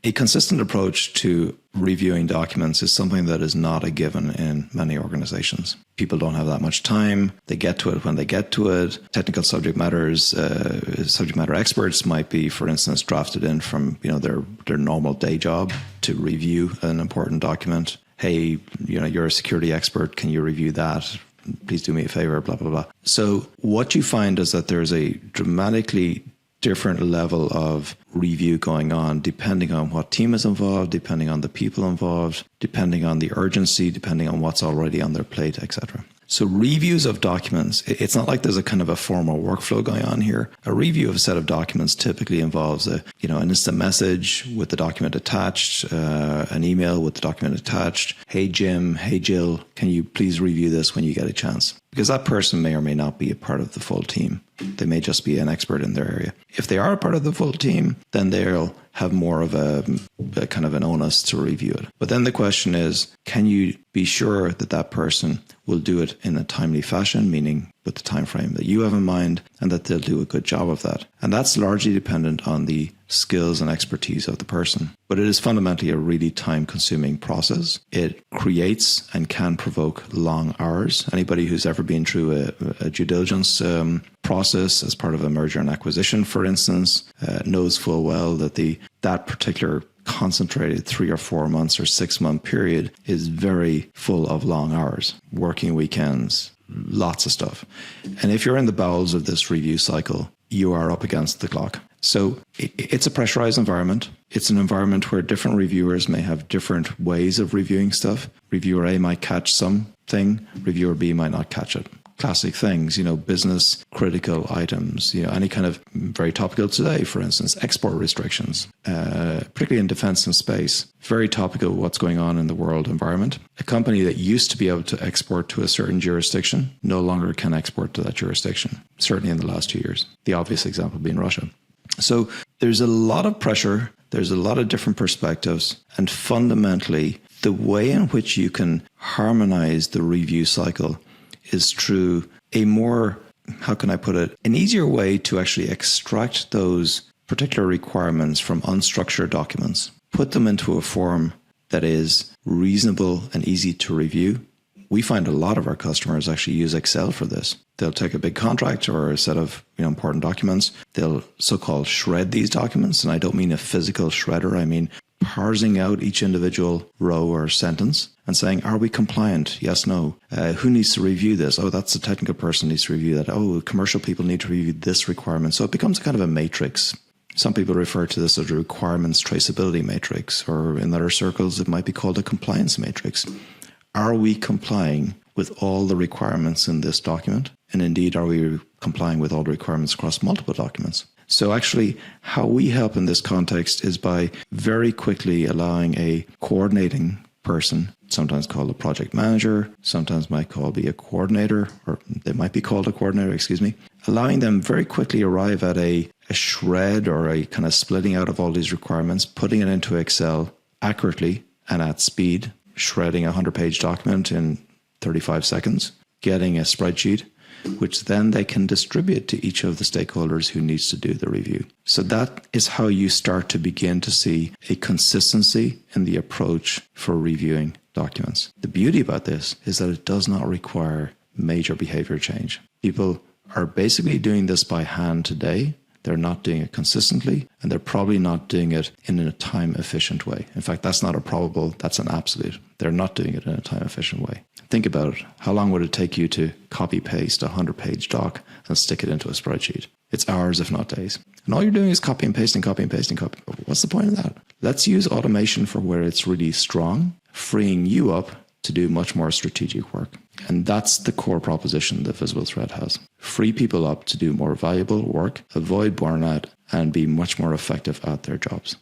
A consistent approach to reviewing documents is something that is not a given in many organizations. People don't have that much time. They get to it when they get to it. Technical subject matter experts might be, for instance, drafted in from their normal day job to review an important document. Hey, you're a security expert. Can you review that? Please do me a favor, blah, blah, blah. So what you find is that there's a dramatically different level of review going on depending on what team is involved, depending on the people involved, depending on the urgency, depending on what's already on their plate, etc. So reviews of documents, it's not like there's a kind of a formal workflow going on here. A review of a set of documents typically involves an instant message with the document attached, an email with the document attached. Hey, Jim, hey, Jill, can you please review this when you get a chance? Because that person may or may not be a part of the full team. They may just be an expert in their area. If they are a part of the full team, then they'll have more of a kind of an onus to review it. But then the question is, can you be sure that that person will do it in a timely fashion, meaning with the time frame that you have in mind, and that they'll do a good job of that? And that's largely dependent on the skills and expertise of the person. But it is fundamentally a really time-consuming process. It creates and can provoke long hours. Anybody who's ever been through a due diligence process as part of a merger and acquisition, for instance, knows full well that that particular concentrated 3 or 4 months or 6 month period is very full of long hours, working weekends, lots of stuff. And if you're in the bowels of this review cycle, you are up against the clock. So it's a pressurized environment. It's an environment where different reviewers may have different ways of reviewing stuff. Reviewer A might catch something, reviewer B might not catch it. Classic things, business critical items, any kind of very topical today, for instance, export restrictions, particularly in defense and space, very topical what's going on in the world environment. A company that used to be able to export to a certain jurisdiction no longer can export to that jurisdiction, certainly in the last 2 years. The obvious example being Russia. So there's a lot of pressure, there's a lot of different perspectives, and fundamentally, the way in which you can harmonize the review cycle is through a more, how can I put it, an easier way to actually extract those particular requirements from unstructured documents, put them into a form that is reasonable and easy to review. We find a lot of our customers actually use Excel for this. They'll take a big contract or a set of important documents. They'll so-called shred these documents. And I don't mean a physical shredder. I mean parsing out each individual row or sentence and saying, are we compliant? Yes, no. Who needs to review this? Oh, that's the technical person needs to review that. Oh, commercial people need to review this requirement. So it becomes a kind of a matrix. Some people refer to this as a requirements traceability matrix, or in other circles, it might be called a compliance matrix. Are we complying with all the requirements in this document? And indeed, are we complying with all the requirements across multiple documents? So actually, how we help in this context is by very quickly allowing a coordinating person, sometimes called a project manager, sometimes might be a coordinator, or they might be called a coordinator, allowing them very quickly arrive at a shred or a kind of splitting out of all these requirements, putting it into Excel accurately and at speed, shredding a 100-page document in 35 seconds, getting a spreadsheet, which then they can distribute to each of the stakeholders who needs to do the review. So that is how you start to begin to see a consistency in the approach for reviewing documents. The beauty about this is that it does not require major behavior change. People are basically doing this by hand today. They're not doing it consistently, and they're probably not doing it in a time-efficient way. In fact, that's not a probable, that's an absolute. They're not doing it in a time-efficient way. Think about it. How long would it take you to copy-paste a 100-page doc and stick it into a spreadsheet? It's hours, if not days. And all you're doing is copy and pasting. What's the point of that? Let's use automation for where it's really strong, freeing you up to do much more strategic work. And that's the core proposition that VisibleThread has. Free people up to do more valuable work, avoid burnout, and be much more effective at their jobs.